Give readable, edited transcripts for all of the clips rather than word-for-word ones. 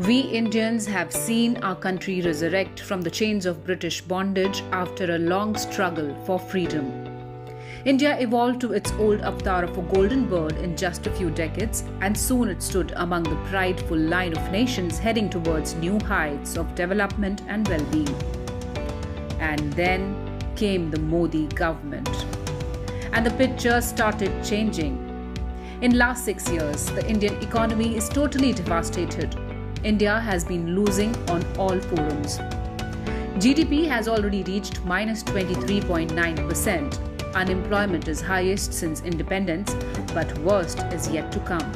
We Indians have seen our country resurrect from the chains of British bondage after a long struggle for freedom. India evolved to its old avatar of a golden bird in just a few decades, and soon it stood among the prideful line of nations heading towards new heights of development and well-being. And then came the Modi government, and the picture started changing. In last 6 years, the Indian economy is totally devastated. India has been losing on all forums. GDP has already reached minus 23.9%. Unemployment is highest since independence, but worst is yet to come.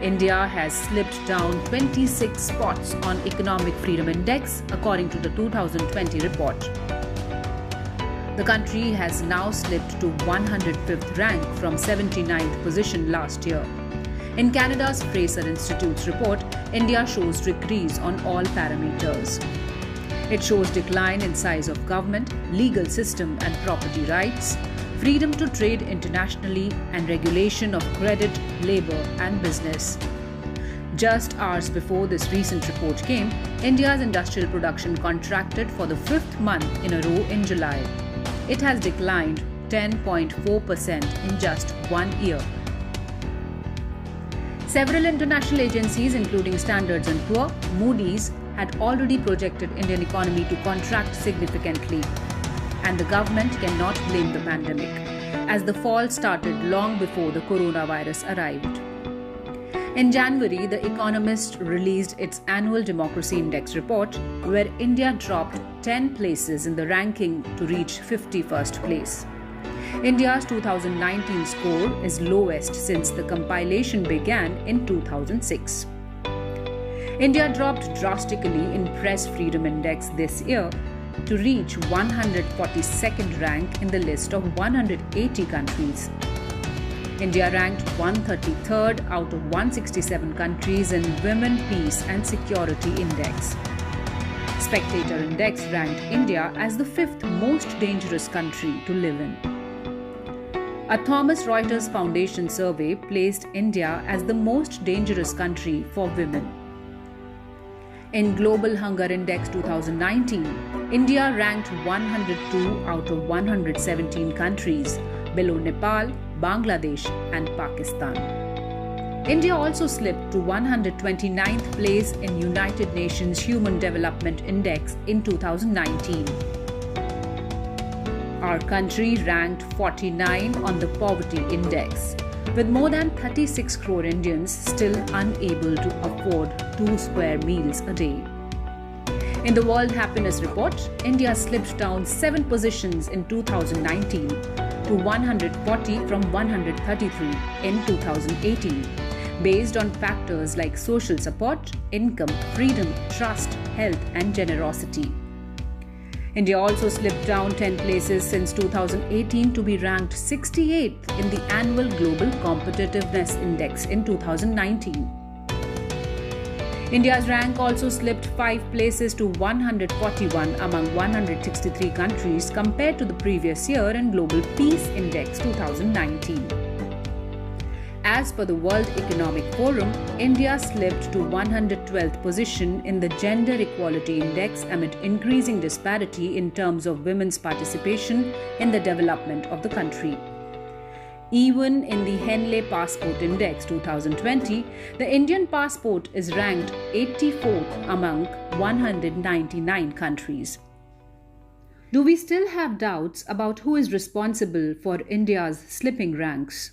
India has slipped down 26 spots on Economic Freedom Index according to the 2020 report. The country has now slipped to 105th rank from 79th position last year. In Canada's Fraser Institute's report, India shows decrease on all parameters. It shows decline in size of government, legal system and property rights, freedom to trade internationally, and regulation of credit, labor and business. Just hours before this recent report came, India's industrial production contracted for the 5th month in a row in July. It has declined 10.4% in just 1 year. Several international agencies, including Standard & Poor's, Moody's, had already projected Indian economy to contract significantly. And the government cannot blame the pandemic, as the fall started long before the coronavirus arrived. In January, The Economist released its annual Democracy Index report, where India dropped 10 places in the ranking to reach 51st place. India's 2019 score is lowest since the compilation began in 2006. India dropped drastically in Press Freedom Index this year to reach 142nd rank in the list of 180 countries. India ranked 133rd out of 167 countries in Women, Peace and Security Index. Spectator Index ranked India as the 5th most dangerous country to live in. A Thomson Reuters Foundation survey placed India as the most dangerous country for women. In Global Hunger Index 2019, India ranked 102 out of 117 countries, below Nepal, Bangladesh and Pakistan. India also slipped to 129th place in United Nations Human Development Index in 2019. Our country ranked 49 on the Poverty Index, with more than 36 crore Indians still unable to afford 2 square meals a day. In the World Happiness Report, India slipped down 7 positions in 2019 to 140 from 133 in 2018, based on factors like social support, income, freedom, trust, health and generosity. India also slipped down 10 places since 2018 to be ranked 68th in the annual Global Competitiveness Index in 2019. India's rank also slipped 5 places to 141 among 163 countries compared to the previous year in Global Peace Index 2019. As per the World Economic Forum, India slipped to 112th position in the Gender Equality Index amid increasing disparity in terms of women's participation in the development of the country. Even in the Henley Passport Index 2020, the Indian passport is ranked 84th among 199 countries. Do we still have doubts about who is responsible for India's slipping ranks?